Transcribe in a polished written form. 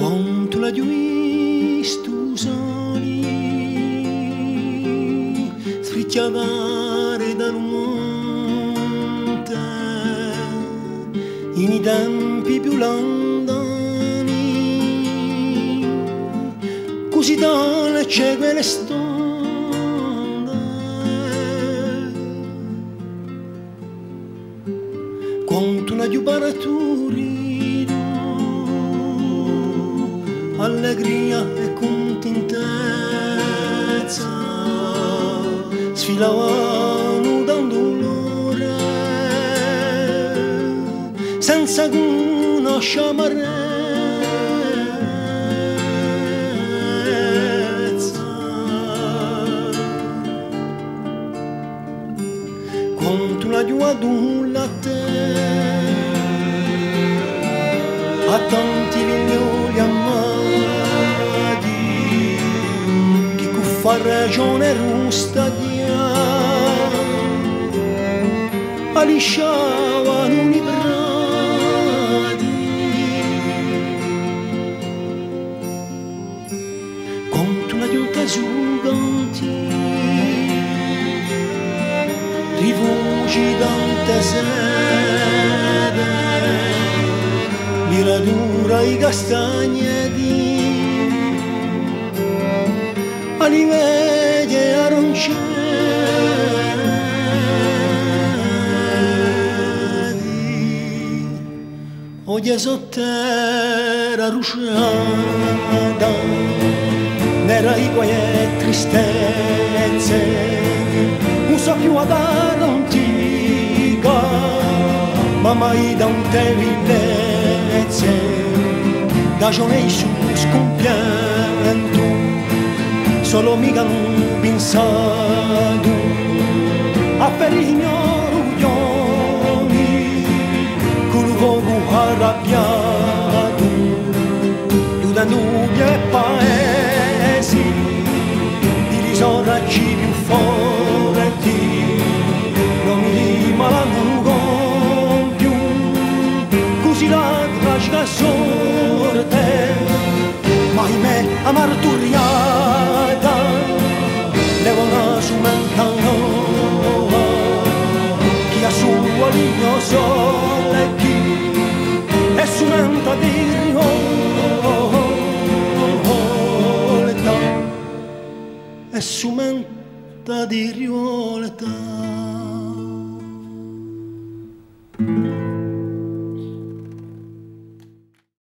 Quanto la giuistu soli sfricciavare dal monte in i tempi più lontani, così dalle c'è quelle stonde. Quanto la giubaratura allegria e contentezza sfilavano da un dolore senza conoscere amarezza. Quanto la giuadulla a te a tanti figlioli amati che fa ragione rusta alisciavano i prati. Quanto una giunta su ganti rifugi tante sede miradura i castagneti aliveglie aranciati. Oggi sotterra rusciata nera i guai e tristezze non so più ad antica ma mai da un te villezze da giorni su scompianto solo mica non pensato a Ferrigno Ruglioni con un fuoco arrabbiato da Nubia e paesi di risoraggi più forti non mi rimangono con più così la tragica sorte ma ahimè amarturriata levano su mentano chi ha suo ligno sole chi è su menta di rioleta è su menta di rioleta.